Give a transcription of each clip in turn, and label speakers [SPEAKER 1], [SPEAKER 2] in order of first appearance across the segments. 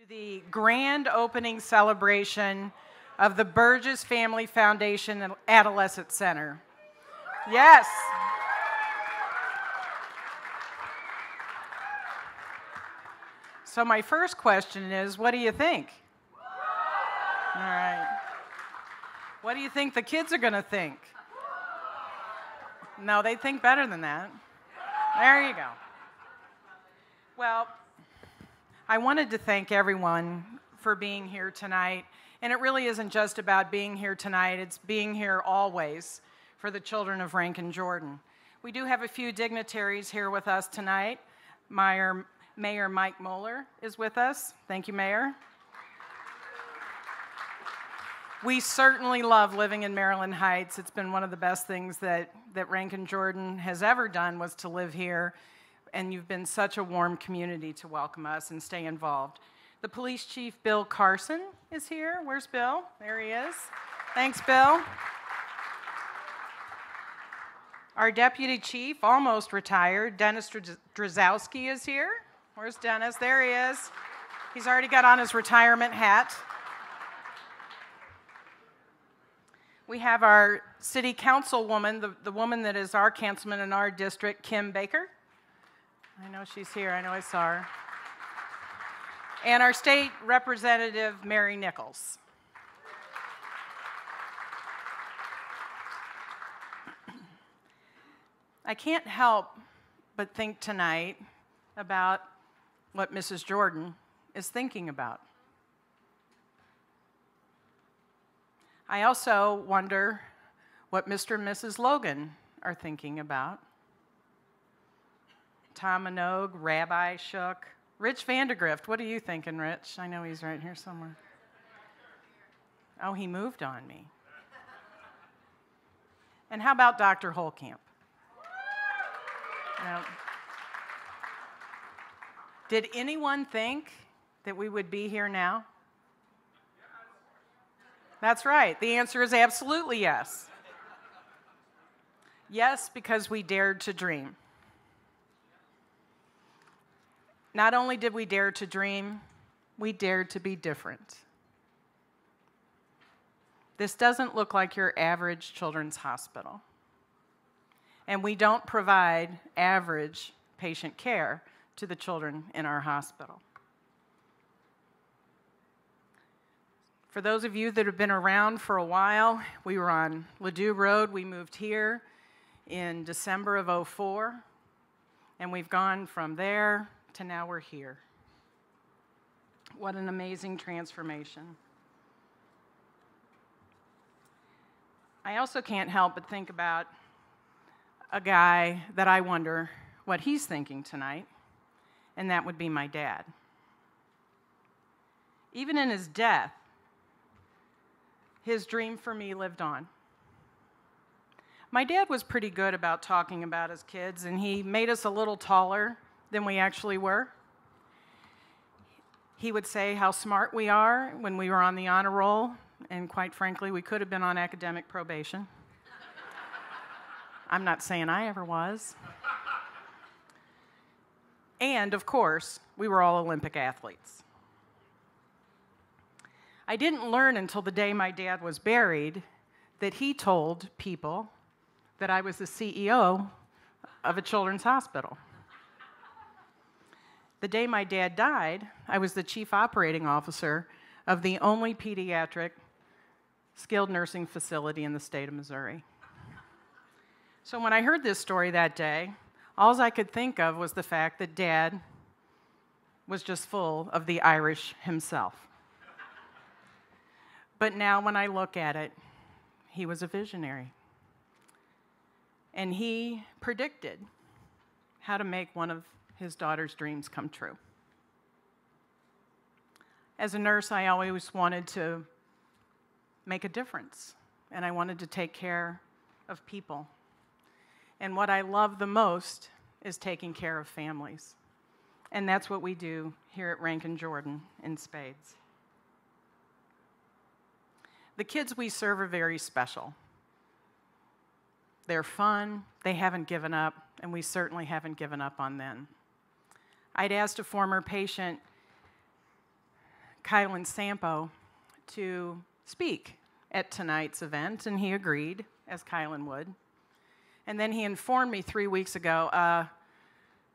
[SPEAKER 1] The grand opening celebration of the Berges Family Foundation and Adolescent Center. Yes. So my first question is, what do you think? All right. What do you think the kids are going to think? No, they think better than that. There you go. Well, I wanted to thank everyone for being here tonight. And it really isn't just about being here tonight, it's being here always for the children of Ranken, Jordan. We do have a few dignitaries here with us tonight. Mayor Mike Moeller is with us. Thank you, Mayor. We certainly love living in Maryland Heights. It's been one of the best things that Ranken, Jordan has ever done was to live here. And you've been such a warm community to welcome us and stay involved. The police chief, Bill Carson, is here. Where's Bill? There he is. Thanks, Bill. Our deputy chief, almost retired, Dennis Drzowski is here. Where's Dennis? There he is. He's already got on his retirement hat. We have our city councilwoman, the woman that is our councilman in our district, Kim Baker. I know she's here. I know I saw her. And our state representative, Mary Nichols. I can't help but think tonight about what Mrs. Jordan is thinking about. I also wonder what Mr. and Mrs. Logan are thinking about. Tom Minogue, Rabbi Shook, Rich Vandergrift. What are you thinking, Rich? I know he's right here somewhere. Oh, he moved on me. And how about Dr. Holkamp? Now, did anyone think that we would be here now? That's right. The answer is absolutely yes. Yes, because we dared to dream. Not only did we dare to dream, we dared to be different. This doesn't look like your average children's hospital. And we don't provide average patient care to the children in our hospital. For those of you that have been around for a while, we were on Ladue Road. We moved here in December of 2004, and we've gone from there to now we're here. What an amazing transformation. I also can't help but think about a guy that I wonder what he's thinking tonight, and that would be my dad. Even in his death, his dream for me lived on. My dad was pretty good about talking about his kids, and he made us a little taller than we actually were. He would say how smart we are when we were on the honor roll, and quite frankly, we could have been on academic probation. I'm not saying I ever was. And, of course, we were all Olympic athletes. I didn't learn until the day my dad was buried that he told people that I was the CEO of a children's hospital. The day my dad died, I was the chief operating officer of the only pediatric skilled nursing facility in the state of Missouri. So when I heard this story that day, all I could think of was the fact that Dad was just full of the Irish himself. But now when I look at it, he was a visionary. And he predicted how to make one of his daughter's dreams come true. As a nurse, I always wanted to make a difference, and I wanted to take care of people. And what I love the most is taking care of families. And that's what we do here at Ranken, Jordan in spades. The kids we serve are very special. They're fun, they haven't given up, and we certainly haven't given up on them. I'd asked a former patient Kylan Sampo to speak at tonight's event, and he agreed, as Kylan would. And then he informed me 3 weeks ago,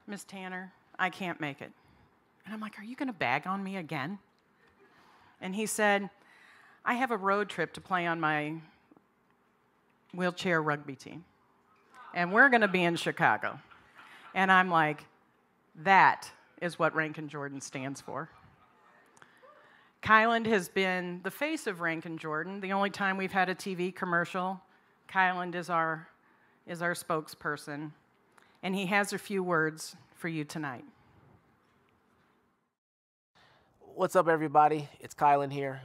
[SPEAKER 1] Miss Tanner, I can't make it. And I'm like, are you going to bag on me again? And he said, I have a road trip to play on my wheelchair rugby team, and we're going to be in Chicago. And I'm like, that is what Ranken Jordan stands for. Kylan has been the face of Ranken Jordan. The only time we've had a TV commercial, Kylan is our spokesperson, and he has a few words for you tonight.
[SPEAKER 2] What's up, everybody? It's Kylan here.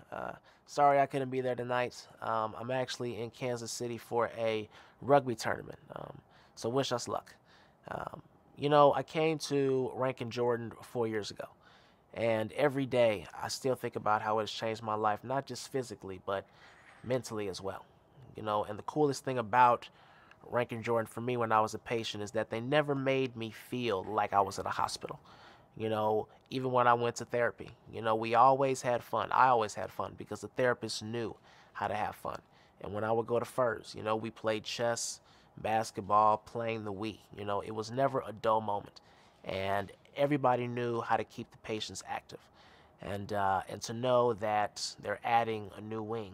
[SPEAKER 2] Sorry I couldn't be there tonight. I'm actually in Kansas City for a rugby tournament, so wish us luck. You know, I came to Ranken Jordan 4 years ago, and every day I still think about how it has changed my life, not just physically, but mentally as well. You know, and the coolest thing about Ranken Jordan for me when I was a patient is that they never made me feel like I was in a hospital. You know, even when I went to therapy, you know, we always had fun. I always had fun because the therapist knew how to have fun. And when I would go to FERS, you know, we played chess, basketball, playing the Wii. You know, it was never a dull moment. And everybody knew how to keep the patients active. And to know that they're adding a new wing,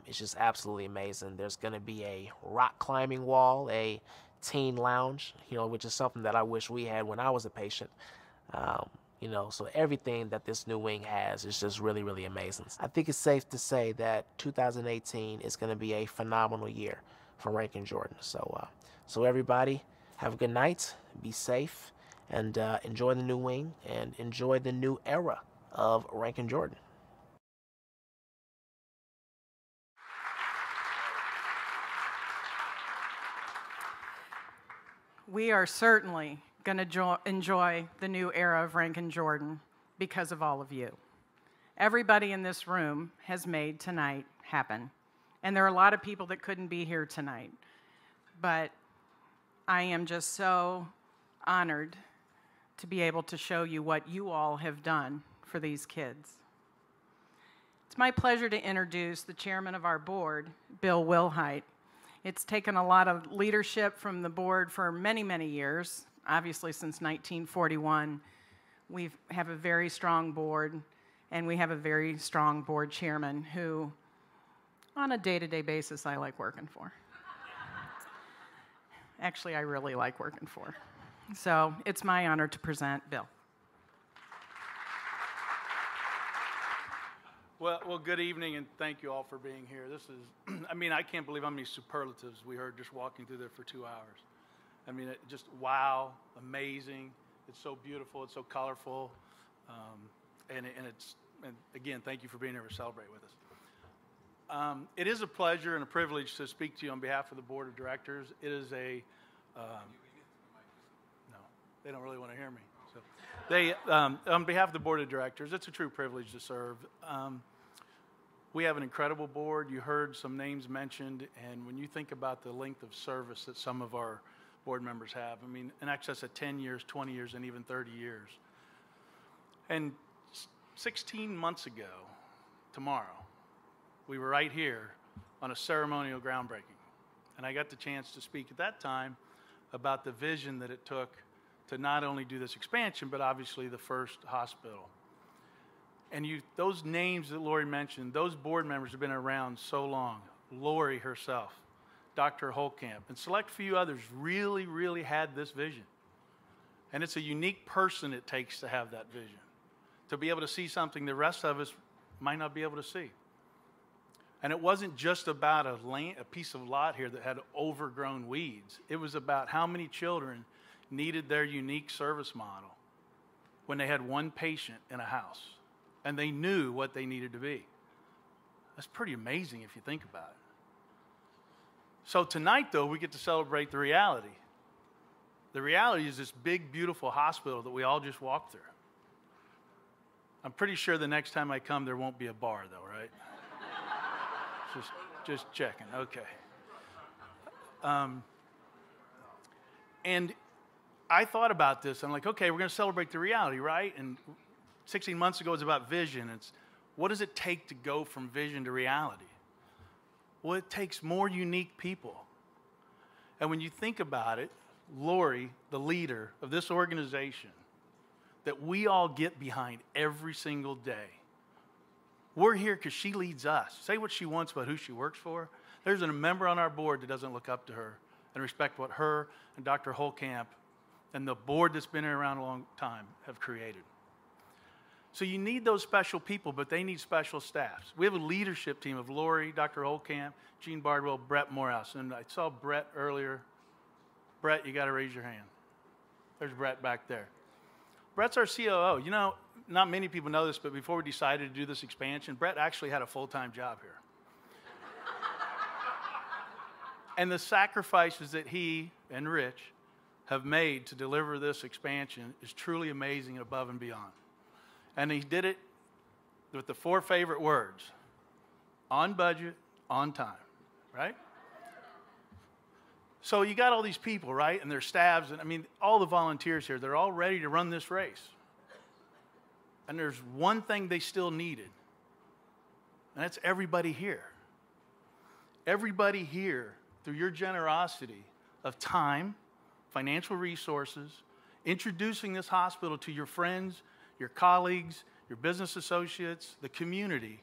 [SPEAKER 2] it's just absolutely amazing. There's going to be a rock climbing wall, a teen lounge, you know, which is something that I wish we had when I was a patient. You know, so everything that this new wing has is just really, really amazing. I think it's safe to say that 2018 is going to be a phenomenal year for Ranken Jordan. So everybody, have a good night, be safe, and enjoy the new wing and enjoy the new era of Ranken Jordan.
[SPEAKER 1] We are certainly going to enjoy the new era of Ranken Jordan because of all of you. Everybody in this room has made tonight happen. And there are a lot of people that couldn't be here tonight. But I am just so honored to be able to show you what you all have done for these kids. It's my pleasure to introduce the chairman of our board, Bill Wilhite. It's taken a lot of leadership from the board for many, many years. Obviously, since 1941, we have a very strong board, and we have a very strong board chairman who, on a day-to-day basis, I like working for. Actually, I really like working for. So it's my honor to present Bill.
[SPEAKER 3] Well, good evening, and thank you all for being here. This is, I mean, I can't believe how many superlatives we heard just walking through there for 2 hours. I mean, just wow, amazing. It's so beautiful. It's so colorful. And again, thank you for being here to celebrate with us. It is a pleasure and a privilege to speak to you on behalf of the board of directors. It is a, no, they don't really want to hear me. So they, on behalf of the board of directors, it's a true privilege to serve. We have an incredible board. You heard some names mentioned, and when you think about the length of service that some of our board members have, I mean, in excess of 10 years, 20 years, and even 30 years. And 16 months ago, tomorrow, we were right here on a ceremonial groundbreaking. And I got the chance to speak at that time about the vision that it took to not only do this expansion, but obviously the first hospital. And those names that Lori mentioned, those board members have been around so long. Lori herself, Dr. Holtkamp, and select few others really, really had this vision. And it's a unique person it takes to have that vision, to be able to see something the rest of us might not be able to see. And it wasn't just about a piece of lot here that had overgrown weeds. It was about how many children needed their unique service model when they had one patient in a house, and they knew what they needed to be. That's pretty amazing if you think about it. So tonight, though, we get to celebrate the reality. The reality is this big, beautiful hospital that we all just walked through. I'm pretty sure the next time I come, there won't be a bar, though, right? Just checking. Okay. And I thought about this. I'm like, okay, we're going to celebrate the reality, right? And 16 months ago was about vision. It's what does it take to go from vision to reality? Well, it takes more unique people. And when you think about it, Lori, the leader of this organization that we all get behind every single day, we're here because she leads us. Say what she wants about who she works for. There's a member on our board that doesn't look up to her and respect what her and Dr. Holkamp and the board that's been around a long time have created. So you need those special people, but they need special staffs. We have a leadership team of Lori, Dr. Holkamp, Gene Bardwell, Brett Morehouse. And I saw Brett earlier. Brett, you got to raise your hand. There's Brett back there. Brett's our COO. You know, not many people know this, but before we decided to do this expansion, Brett actually had a full-time job here. And the sacrifices that he and Rich have made to deliver this expansion is truly amazing and above and beyond. And he did it with the 4 favorite words: on budget, on time, right? So you got all these people, right? And their staffs, and I mean, all the volunteers here, they're all ready to run this race. And there's one thing they still needed, and that's everybody here. Everybody here, through your generosity of time, financial resources, introducing this hospital to your friends, your colleagues, your business associates, the community,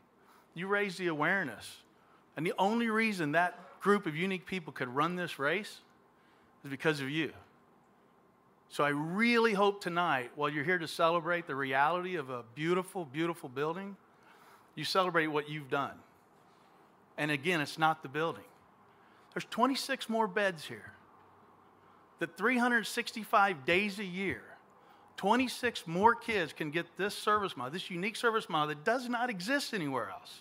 [SPEAKER 3] you raise the awareness. And the only reason that group of unique people could run this race is because of you. So I really hope tonight, while you're here to celebrate the reality of a beautiful, beautiful building, you celebrate what you've done. And again, it's not the building. There's 26 more beds here. That 365 days a year, 26 more kids can get this service model, this unique service model that does not exist anywhere else.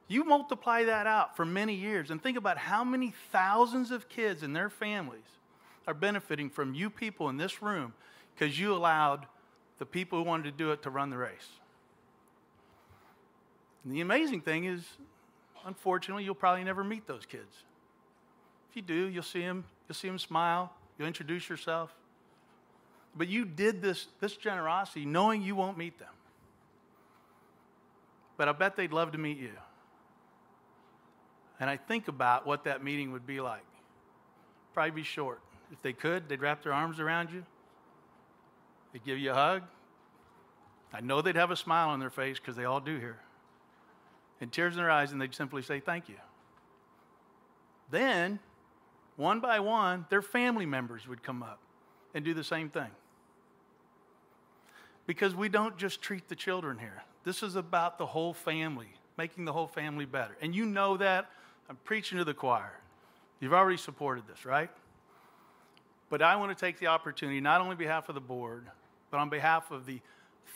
[SPEAKER 3] You multiply that out for many years and think about how many thousands of kids and their families are benefiting from you people in this room because you allowed the people who wanted to do it to run the race. And the amazing thing is, unfortunately, you'll probably never meet those kids. If you do, you'll see them smile, you'll introduce yourself. But you did this generosity knowing you won't meet them. But I bet they'd love to meet you. And I think about what that meeting would be like. Probably be short. If they could, they'd wrap their arms around you. They'd give you a hug. I know they'd have a smile on their face because they all do here. And tears in their eyes, and they'd simply say thank you. Then, one by one, their family members would come up and do the same thing. Because we don't just treat the children here. This is about the whole family, making the whole family better. And you know that. I'm preaching to the choir. You've already supported this, right? But I want to take the opportunity, not only on behalf of the board, but on behalf of the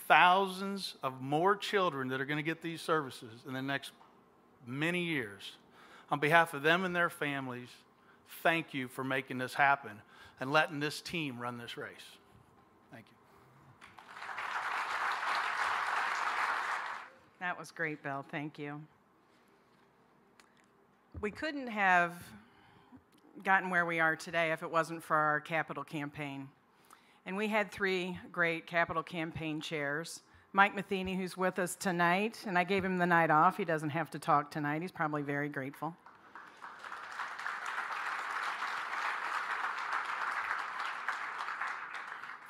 [SPEAKER 3] thousands of more children that are going to get these services in the next many years. On behalf of them and their families, thank you for making this happen and letting this team run this race. Thank you.
[SPEAKER 1] That was great, Bill. Thank you. We couldn't have gotten where we are today if it wasn't for our capital campaign. And we had 3 great capital campaign chairs. Mike Matheny, who's with us tonight, and I gave him the night off. He doesn't have to talk tonight. He's probably very grateful.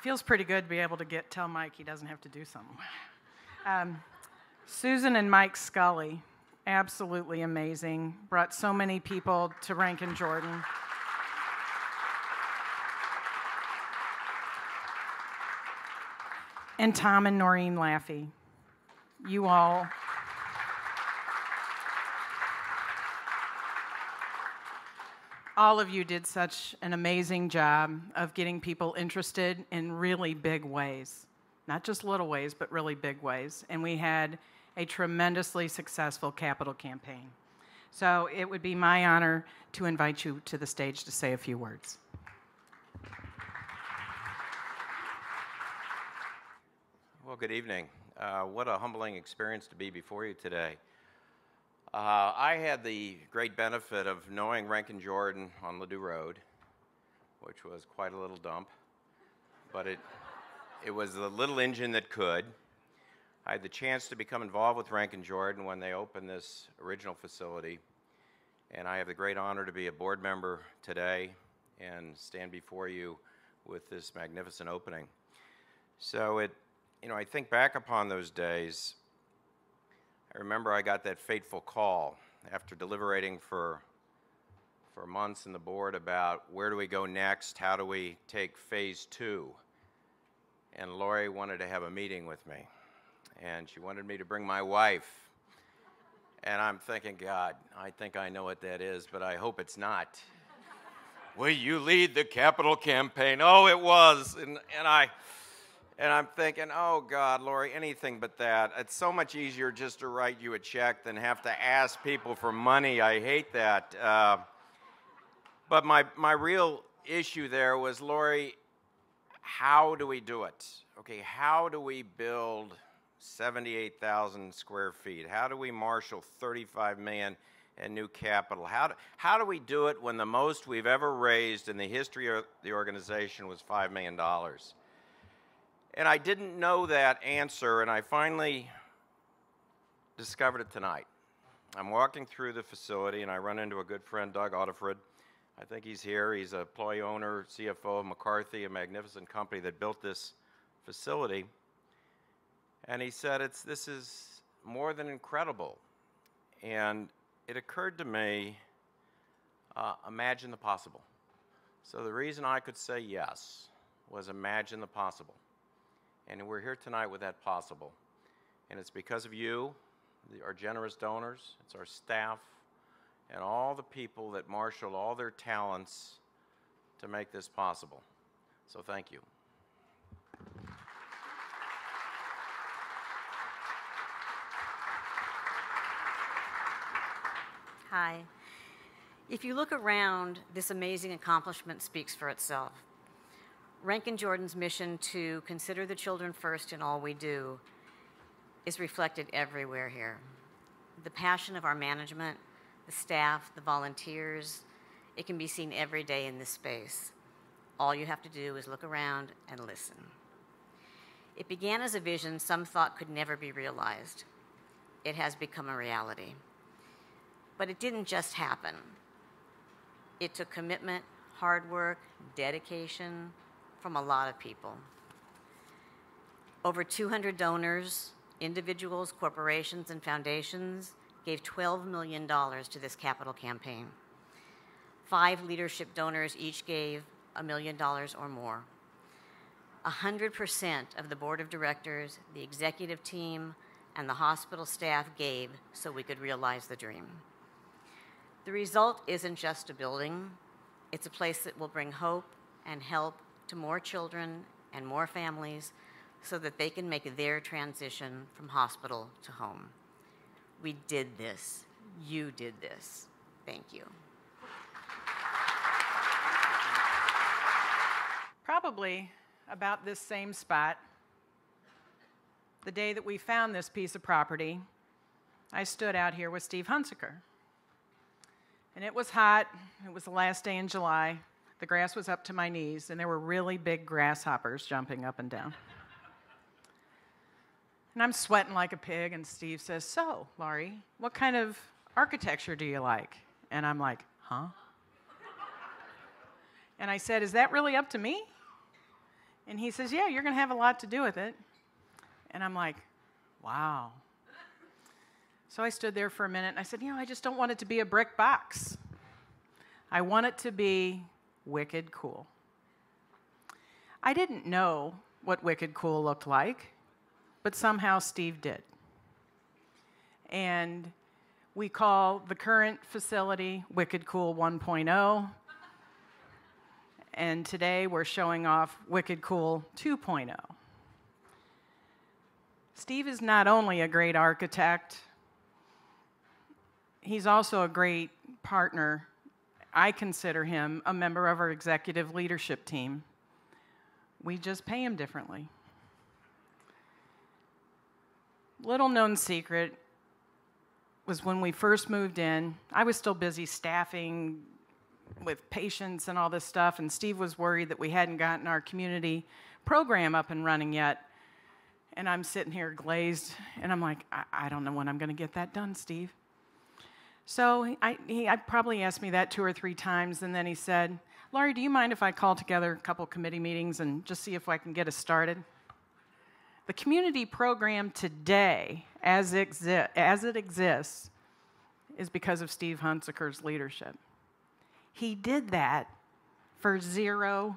[SPEAKER 1] Feels pretty good to be able to tell Mike he doesn't have to do something. Susan and Mike Scully, absolutely amazing. Brought so many people to Ranken Jordan. And Tom and Noreen Laffey, you all of you did such an amazing job of getting people interested in really big ways. Not just little ways, but really big ways. And we had a tremendously successful capital campaign. So it would be my honor to invite you to the stage to say a few words.
[SPEAKER 4] Well, good evening. What a humbling experience to be before you today. I had the great benefit of knowing Ranken Jordan on Ladue Road, which was quite a little dump, but It was the little engine that could. I had the chance to become involved with Ranken Jordan when they opened this original facility, and I have the great honor to be a board member today and stand before you with this magnificent opening. So I think back upon those days. I remember I got that fateful call after deliberating for months in the board about where do we go next, how do we take phase 2. And Lori wanted to have a meeting with me, and she wanted me to bring my wife. And I'm thinking, God, I think I know what that is, but I hope it's not. Will you lead the capital campaign? Oh, it was. And I'm thinking, oh, God, Lori, anything but that. It's so much easier just to write you a check than have to ask people for money. I hate that. But my real issue there was, Lori, how do we do it? Okay, how do we build 78,000 square feet? How do we marshal $35 million in new capital? How do we do it when the most we've ever raised in the history of the organization was $5 million? And I didn't know that answer, and I finally discovered it tonight. I'm walking through the facility, and I run into a good friend, Doug Audifred. I think he's here. He's a employee owner, CFO of McCarthy, a magnificent company that built this facility. And he said, this is more than incredible. And it occurred to me, imagine the possible. So the reason I could say yes was imagine the possible. And we're here tonight with that possible. And it's because of you, our generous donors, it's our staff, and all the people that marshal all their talents to make this possible. So thank you.
[SPEAKER 5] Hi. If you look around, this amazing accomplishment speaks for itself. Ranken Jordan's mission to consider the children first in all we do is reflected everywhere here. The passion of our management, the staff, the volunteers, it can be seen every day in this space. All you have to do is look around and listen. It began as a vision some thought could never be realized. It has become a reality. But it didn't just happen. It took commitment, hard work, dedication from a lot of people. Over 200 donors, individuals, corporations, and foundations gave $12 million to this capital campaign. 5 leadership donors each gave $1 million or more. 100% of the board of directors, the executive team, and the hospital staff gave so we could realize the dream. The result isn't just a building, it's a place that will bring hope and help to more children and more families so that they can make their transition from hospital to home. We did this. You did this. Thank you.
[SPEAKER 1] Probably about this same spot, the day that we found this piece of property, I stood out here with Steve Hunsaker. And it was hot. It was the last day in July. The grass was up to my knees, and there were really big grasshoppers jumping up and down. And I'm sweating like a pig, and Steve says, "So, Laurie, what kind of architecture do you like?" And I'm like, "Huh?" And I said, "Is that really up to me?" And he says, "Yeah, you're going to have a lot to do with it." And I'm like, wow. So I stood there for a minute, and I said, I just don't want it to be a brick box. I want it to be wicked cool. I didn't know what wicked cool looked like, but somehow Steve did. And we call the current facility Wicked Cool 1.0. And today we're showing off Wicked Cool 2.0. Steve is not only a great architect, he's also a great partner. I consider him a member of our executive leadership team. We just pay him differently. Little known secret was when we first moved in, I was still busy staffing with patients and all this stuff, and Steve was worried that we hadn't gotten our community program up and running yet. And I'm sitting here glazed, and I'm like, I don't know when I'm going to get that done, Steve. So I probably asked me that 2 or 3 times, and then he said, Laurie, do you mind if I call together a couple committee meetings and just see if I can get us started? The community program today, as it exists, is because of Steve Hunsaker's leadership. He did that for $0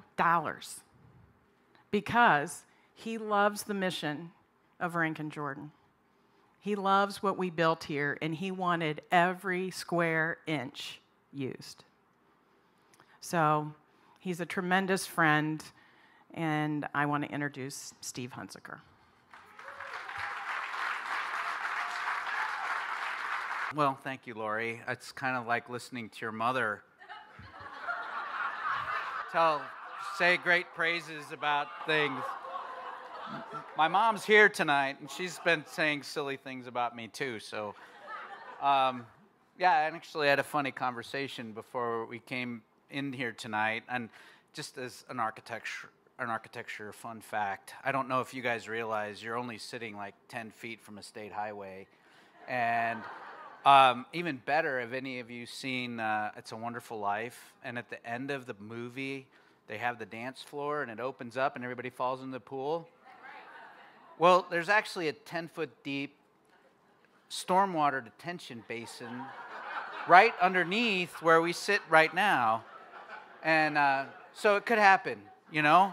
[SPEAKER 1] because he loves the mission of Ranken Jordan. He loves what we built here, and he wanted every square inch used. So he's a tremendous friend, and I want to introduce Steve Hunsaker.
[SPEAKER 6] Well, thank you, Laurie. It's kind of like listening to your mother say great praises about things. My mom's here tonight, and she's been saying silly things about me too. So, yeah, I actually had a funny conversation before we came in here tonight. And just as an architecture fun fact, I don't know if you guys realize you're only sitting like 10 feet from a state highway, and even better, have any of you seen It's a Wonderful Life? And at the end of the movie, they have the dance floor, and it opens up, and everybody falls in the pool. Well, there's actually a 10-foot deep stormwater detention basin right underneath where we sit right now. And so it could happen, you know?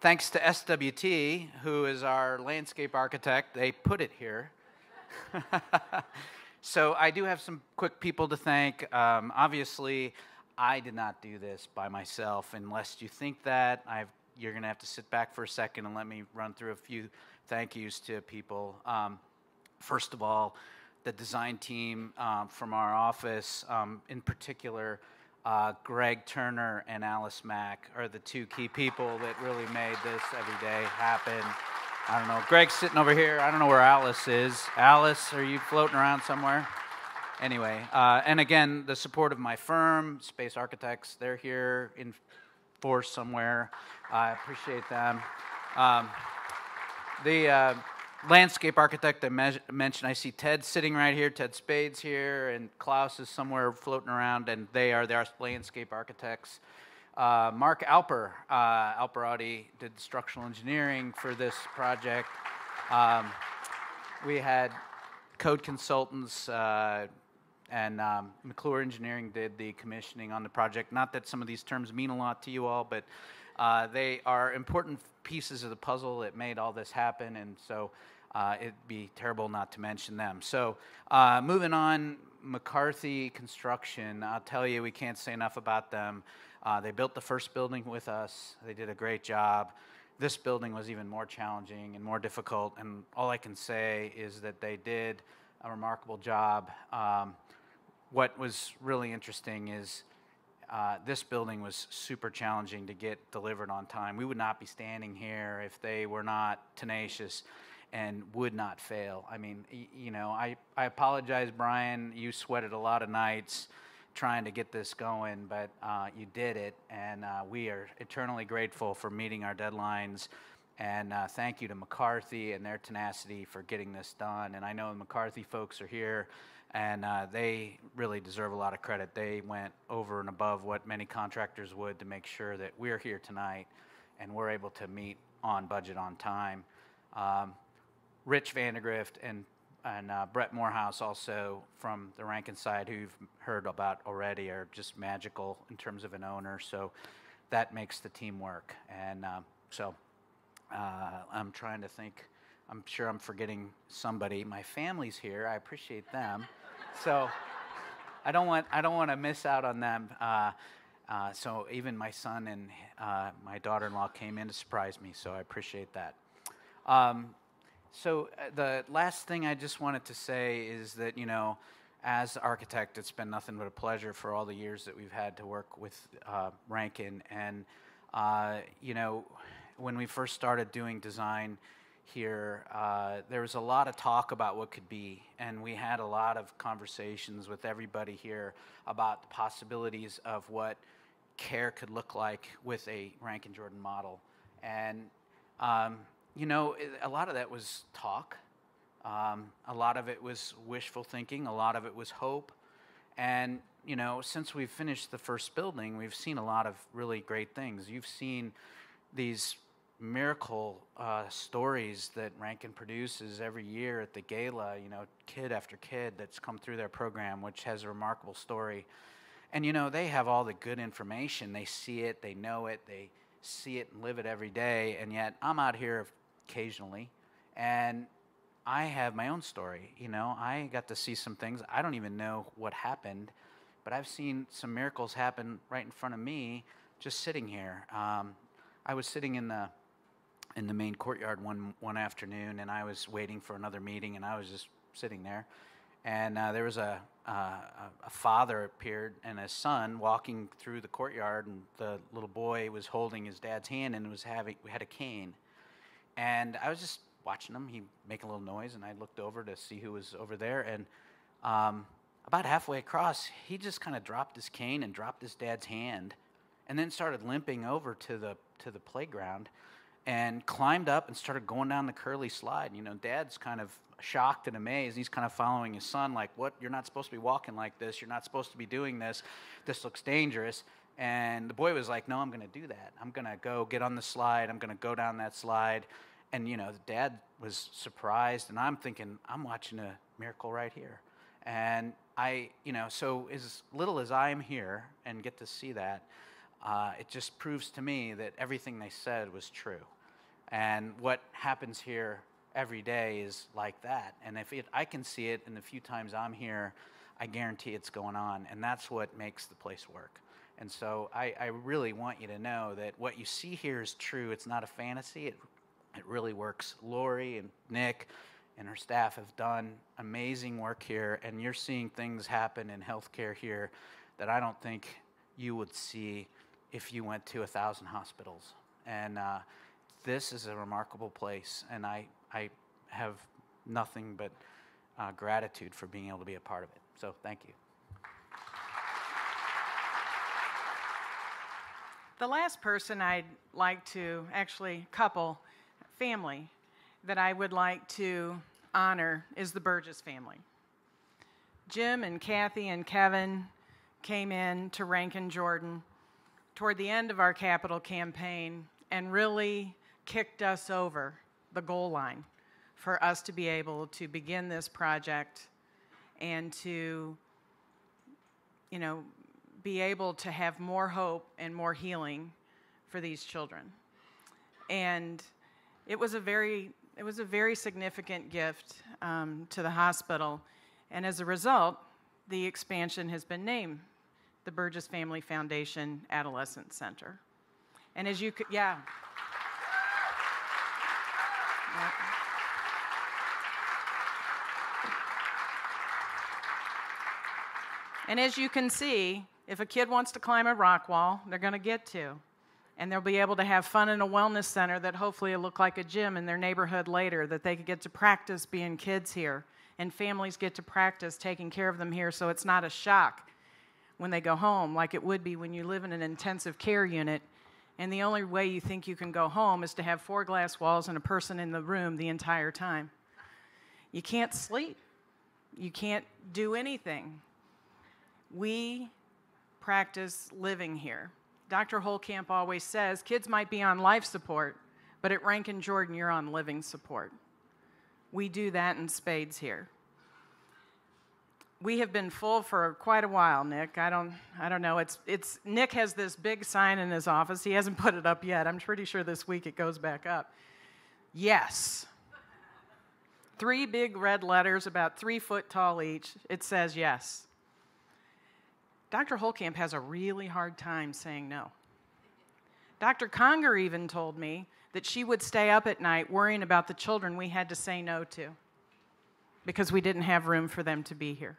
[SPEAKER 6] Thanks to SWT, who is our landscape architect, they put it here. So I do have some quick people to thank. Obviously, I did not do this by myself. Unless you think that, you're going to have to sit back for a second and let me run through a few thank yous to people. First of all, the design team from our office, in particular, Greg Turner and Alice Mack are the 2 key people that really made this every day happen. I don't know. Greg's sitting over here. I don't know where Alice is. Alice, are you floating around somewhere? Anyway, and again, the support of my firm, Space Architects, they're here in force somewhere. I appreciate them. The landscape architect I mentioned, I see Ted sitting right here, Ted Spade's here, and Klaus is somewhere floating around, and they are the landscape architects. Mark Alper, Alperati did structural engineering for this project. We had code consultants, and McClure Engineering did the commissioning on the project. Not that some of these terms mean a lot to you all, but they are important pieces of the puzzle that made all this happen, and so it'd be terrible not to mention them. So moving on, McCarthy Construction, I'll tell you, we can't say enough about them. They built the first building with us. They did a great job. This building was even more challenging and more difficult, and all I can say is that they did a remarkable job. What was really interesting is this building was super challenging to get delivered on time. We would not be standing here if they were not tenacious and would not fail. I mean, you know, I apologize, Brian. You sweated a lot of nights trying to get this going, but you did it, and we are eternally grateful for meeting our deadlines. And thank you to McCarthy and their tenacity for getting this done. And I know the McCarthy folks are here, and they really deserve a lot of credit. They went over and above what many contractors would to make sure that we're here tonight and we're able to meet on budget on time. Rich Vandergrift and Brett Morehouse, also from the Ranken side, who you've heard about already, are just magical in terms of an owner. So that makes the team work. And I'm trying to think. I'm sure I'm forgetting somebody. My family's here. I appreciate them. So I don't want to miss out on them. So even my son and my daughter-in-law came in to surprise me. So I appreciate that. So the last thing I just wanted to say is that, you know, as architect, it's been nothing but a pleasure for all the years that we've had to work with Ranken. And, you know, when we first started doing design here, there was a lot of talk about what could be. And we had a lot of conversations with everybody here about the possibilities of what care could look like with a Ranken Jordan model. And, you know, a lot of that was talk. A lot of it was wishful thinking. A lot of it was hope. And, you know, since we've finished the first building, we've seen a lot of really great things. You've seen these miracle stories that Ranken produces every year at the gala, you know, kid after kid that's come through their program, which has a remarkable story. And, you know, they have all the good information. They see it, they know it, they see it and live it every day. And yet I'm out here occasionally, and I have my own story. You know, I got to see some things. I don't even know what happened, but I've seen some miracles happen right in front of me just sitting here. I was sitting in the main courtyard one afternoon, and I was waiting for another meeting, and I was just sitting there. And there was a father appeared and a son walking through the courtyard, and the little boy was holding his dad's hand and we had a cane. And I was just watching him. He'd make a little noise, and I looked over to see who was over there. And about halfway across, he just kind of dropped his cane and dropped his dad's hand, and then started limping over to the playground, and climbed up and started going down the curly slide. You know, Dad's kind of shocked and amazed. He's kind of following his son, like, "What? You're not supposed to be walking like this. You're not supposed to be doing this. This looks dangerous." And the boy was like, "No, I'm going to do that. I'm going to go get on the slide. I'm going to go down that slide." And, you know, the dad was surprised, and I'm thinking, I'm watching a miracle right here. And you know, so as little as I'm here and get to see that, it just proves to me that everything they said was true. And what happens here every day is like that. And if I can see it, and the few times I'm here, I guarantee it's going on. And that's what makes the place work. And so I really want you to know that what you see here is true. It's not a fantasy. It really works. Lori and Nick and her staff have done amazing work here, and you're seeing things happen in healthcare here that I don't think you would see if you went to 1,000 hospitals. And this is a remarkable place, and I have nothing but gratitude for being able to be a part of it. So thank you.
[SPEAKER 1] The last person I'd like to, actually family, that I would like to honor is the Berges family. Jim and Kathy and Kevin came in to Ranken Jordan toward the end of our capital campaign and really kicked us over the goal line for us to be able to begin this project and to, you know, be able to have more hope and more healing for these children. And it was a very significant gift to the hospital, and as a result, the expansion has been named the Berges Family Foundation Adolescent Center. And as you could, yeah. And as you can see, if a kid wants to climb a rock wall, they're going to get to. And they'll be able to have fun in a wellness center that hopefully will look like a gym in their neighborhood later, that they could get to practice being kids here, and families get to practice taking care of them here so it's not a shock when they go home like it would be when you live in an intensive care unit and the only way you think you can go home is to have 4 glass walls and a person in the room the entire time. You can't sleep. You can't do anything. We practice living here. Dr. Holkamp always says, kids might be on life support, but at Ranken Jordan, you're on living support. We do that in spades here. We have been full for quite a while, Nick. I don't know. It's Nick has this big sign in his office. He hasn't put it up yet. I'm pretty sure this week it goes back up. Yes. 3 big red letters, about 3 foot tall each. It says yes. Dr. Holkamp has a really hard time saying no. Dr. Conger even told me that she would stay up at night worrying about the children we had to say no to because we didn't have room for them to be here.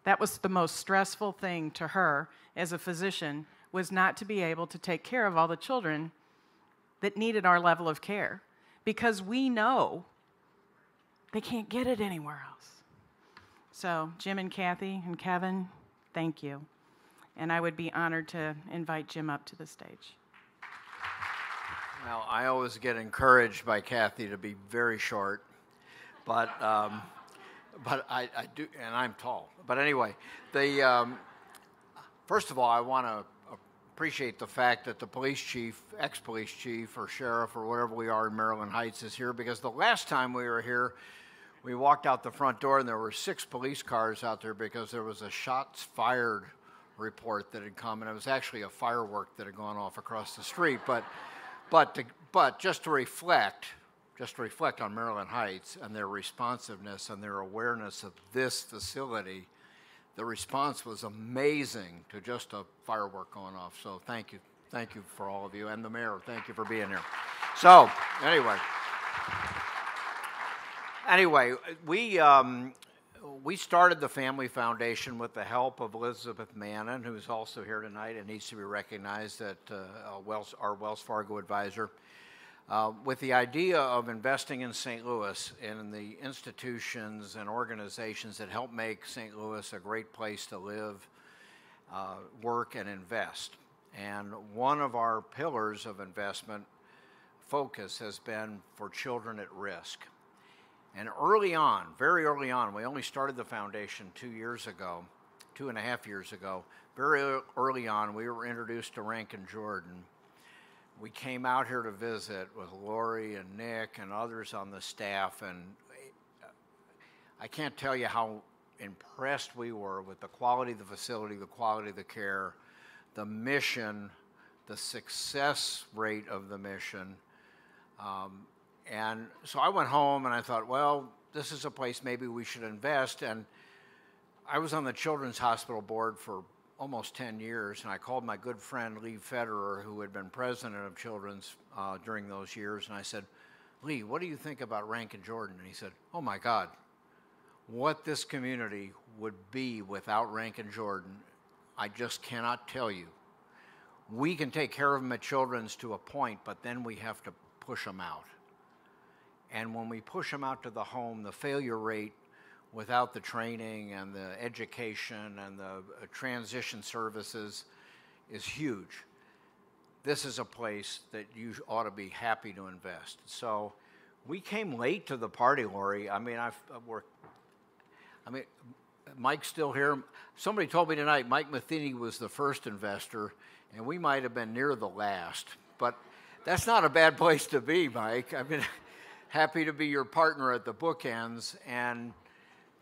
[SPEAKER 1] That was the most stressful thing to her as a physician, was not to be able to take care of all the children that needed our level of care because we know they can't get it anywhere else. So Jim and Kathy and Kevin, thank you. And I would be honored to invite Jim up to the stage.
[SPEAKER 7] Well, I always get encouraged by Kathy to be very short, but I do, and I'm tall. But anyway, first of all, I want to appreciate the fact that the police chief, ex-police chief, or sheriff, or whatever we are in Maryland Heights is here, because the last time we were here, we walked out the front door and there were 6 police cars out there because there was a shots fired report that had come, and it was actually a firework that had gone off across the street. But just to reflect on Maryland Heights and their responsiveness and their awareness of this facility, the response was amazing to just a firework going off. So thank you for all of you, and the mayor, thank you for being here. So anyway, we started the Family Foundation with the help of Elizabeth Mannon, who's also here tonight and needs to be recognized, at our Wells Fargo advisor, with the idea of investing in St. Louis and in the institutions and organizations that help make St. Louis a great place to live, work, and invest. And one of our pillars of investment focus has been for children at risk. And early on, very early on, we only started the foundation 2.5 years ago. Very early on, we were introduced to Ranken Jordan. We came out here to visit with Lori and Nick and others on the staff, and I can't tell you how impressed we were with the quality of the facility, the quality of the care, the mission, the success rate of the mission. And so I went home and I thought, well, this is a place maybe we should invest. And I was on the Children's Hospital Board for almost 10 years, and I called my good friend Lee Federer, who had been president of Children's during those years, and I said, Lee, what do you think about Ranken Jordan? And he said, oh my God, what this community would be without Ranken Jordan, I just cannot tell you. We can take care of them at Children's to a point, but then we have to push them out. And when we push them out to the home, the failure rate without the training and the education and the transition services is huge. This is a place that you ought to be happy to invest. So we came late to the party, Lori. I mean, Mike's still here. Somebody told me tonight Mike Matheny was the first investor, and we might have been near the last. But that's not a bad place to be, Mike. I mean, happy to be your partner at the bookends and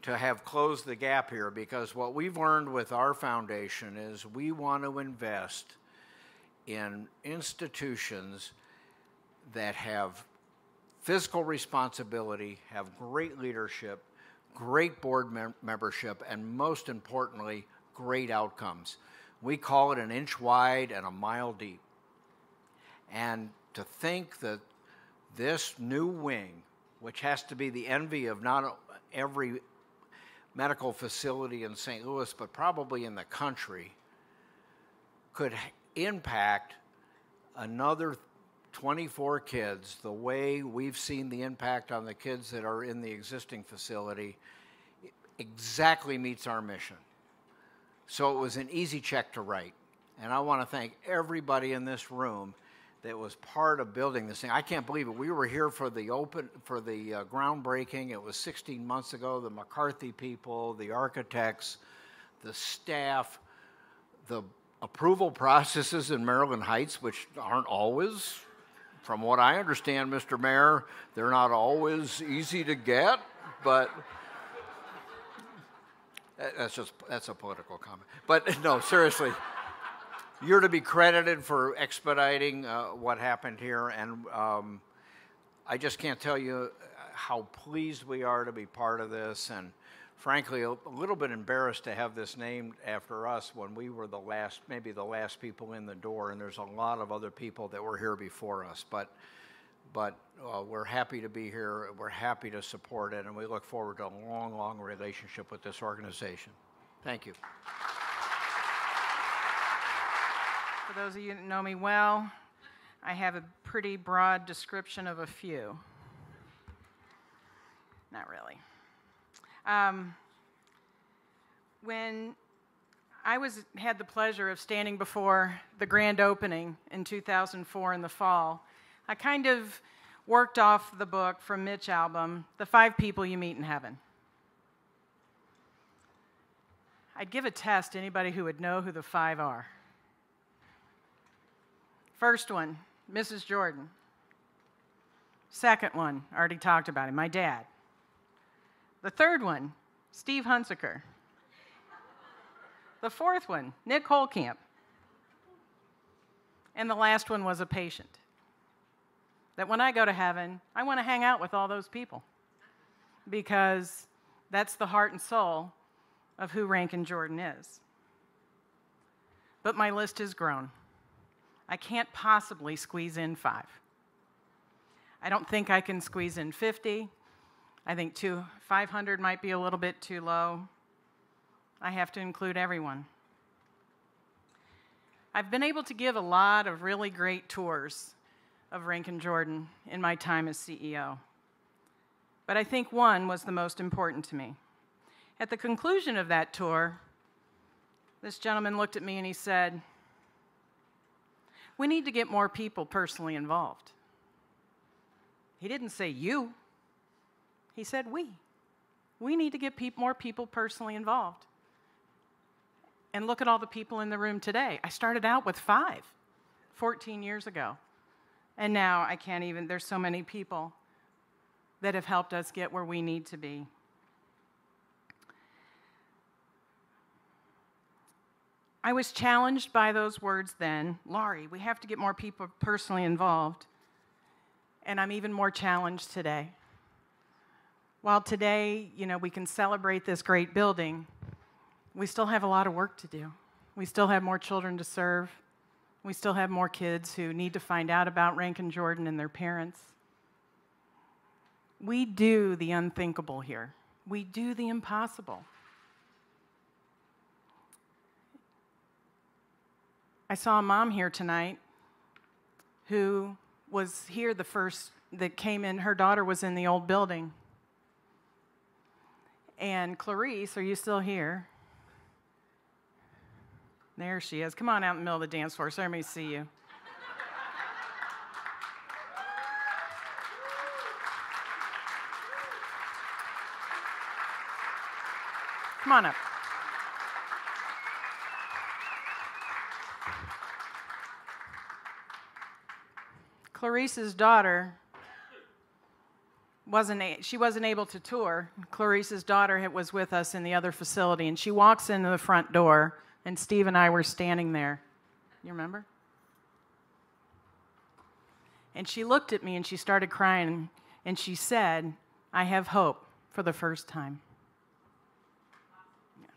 [SPEAKER 7] to have closed the gap here, because what we've learned with our foundation is we want to invest in institutions that have fiscal responsibility, have great leadership, great board membership, and most importantly, great outcomes. We call it an inch wide and a mile deep. And to think that this new wing, which has to be the envy of not every medical facility in St. Louis, but probably in the country, could impact another 24 kids the way we've seen the impact on the kids that are in the existing facility, exactly meets our mission. So it was an easy check to write. And I want to thank everybody in this room that was part of building this thing. I can't believe it. We were here for the groundbreaking. It was 16 months ago. The McCarthy people, the architects, the staff, the approval processes in Maryland Heights, which aren't always, from what I understand, Mr. Mayor, they're not always easy to get, but that's a political comment. But no, seriously. You're to be credited for expediting what happened here, and I just can't tell you how pleased we are to be part of this, and frankly, a little bit embarrassed to have this named after us when we were maybe the last people in the door, and there's a lot of other people that were here before us, but we're happy to be here, we're happy to support it, and we look forward to a long, long relationship with this organization. Thank you.
[SPEAKER 1] For those of you that know me well, I have a pretty broad description of a few. Not really. When had the pleasure of standing before the grand opening in 2004 in the fall. I kind of worked off the book from Mitch's album, The 5 People You Meet in Heaven. I'd give a test to anybody who would know who the 5 are. First one, Mrs. Jordan. Second one, I already talked about him, my dad. The third one, Steve Hunsaker. The fourth one, Nick Holcamp. And the last one was a patient. That when I go to heaven, I want to hang out with all those people because that's the heart and soul of who Ranken Jordan is. But my list has grown. I can't possibly squeeze in 5. I don't think I can squeeze in 50. I think 500 might be a little bit too low. I have to include everyone. I've been able to give a lot of really great tours of Ranken Jordan in my time as CEO. But I think one was the most important to me. At the conclusion of that tour, this gentleman looked at me and he said, "We need to get more people personally involved." He didn't say you. He said we. We need to get more people personally involved. And look at all the people in the room today. I started out with 5, 14 years ago. And now I can't even, there's so many people that have helped us get where we need to be. I was challenged by those words then. Laurie, we have to get more people personally involved. And I'm even more challenged today. While today, we can celebrate this great building, we still have a lot of work to do. We still have more children to serve. We still have more kids who need to find out about Ranken Jordan and their parents. We do the unthinkable here. We do the impossible. I saw a mom here tonight who was here the first that came in. Her daughter was in the old building. And Clarice, are you still here? There she is. Come on out in the middle of the dance floor so everybody see you. Come on up. Clarice's daughter wasn't able to tour. Clarice's daughter was with us in the other facility, and she walks into the front door, and Steve and I were standing there. You remember? And she looked at me, and she started crying, and she said, "I have hope for the first time." Yeah.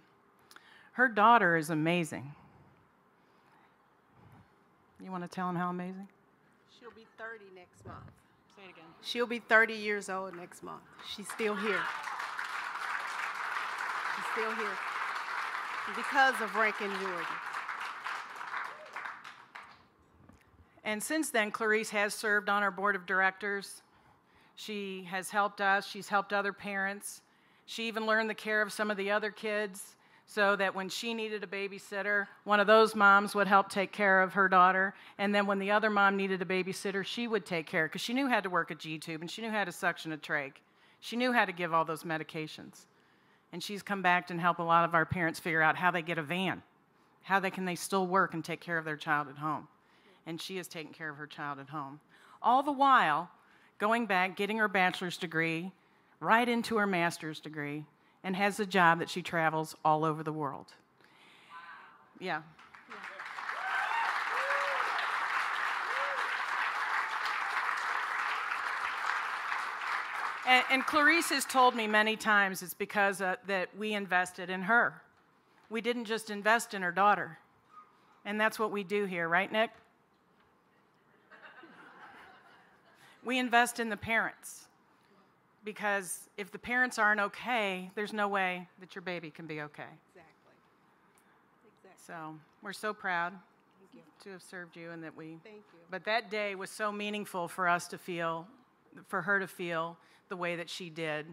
[SPEAKER 1] Her daughter is amazing. You want to tell them how amazing?
[SPEAKER 8] She'll be 30 next month.
[SPEAKER 1] Say it again.
[SPEAKER 8] She'll be 30 years old next month. She's still here. She's still here because of Ranken Jordan.
[SPEAKER 1] And since then, Clarice has served on our board of directors. She has helped us. She's helped other parents. She even learned the care of some of the other kids so that when she needed a babysitter, one of those moms would help take care of her daughter. And then when the other mom needed a babysitter, she would take care because she knew how to work a G-tube and she knew how to suction a trach. She knew how to give all those medications. And she's come back and helped a lot of our parents figure out how they get a van, how they still work and take care of their child at home. And she is taking care of her child at home. All the while, going back, getting her bachelor's degree, right into her master's degree, and has a job that she travels all over the world. Yeah. And Clarice has told me many times it's because that we invested in her. We didn't just invest in her daughter. And that's what we do here, right, Nick? We invest in the parents. Because if the parents aren't okay, there's no way that your baby can be okay.
[SPEAKER 8] Exactly.
[SPEAKER 1] So we're so proud to have served you and that we...
[SPEAKER 8] Thank you.
[SPEAKER 1] But that day was so meaningful for us to feel, for her to feel the way that she did.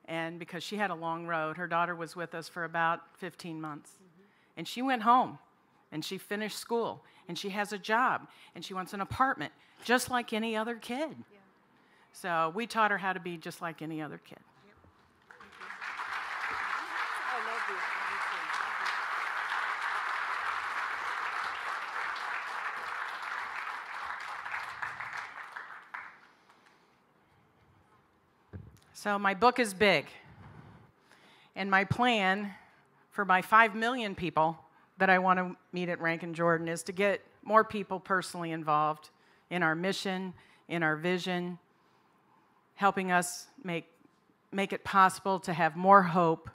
[SPEAKER 1] And because she had a long road. Her daughter was with us for about 15 months. And she went home, and she finished school, and she has a job, and she wants an apartment, just like any other kid. Yeah. So we taught her how to be just like any other kid. So my book is big, and my plan for my 5 million people that I want to meet at Ranken Jordan is to get more people personally involved in our mission, in our vision, helping us make it possible to have more hope,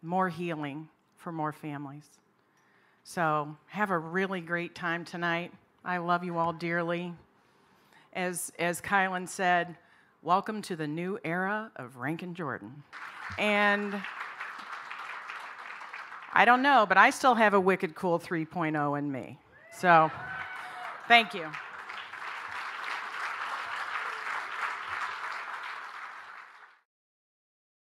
[SPEAKER 1] more healing for more families. So have a really great time tonight. I love you all dearly. As Kylan said, welcome to the new era of Ranken Jordan. And I don't know, but I still have a wicked cool 3.0 in me. So thank you.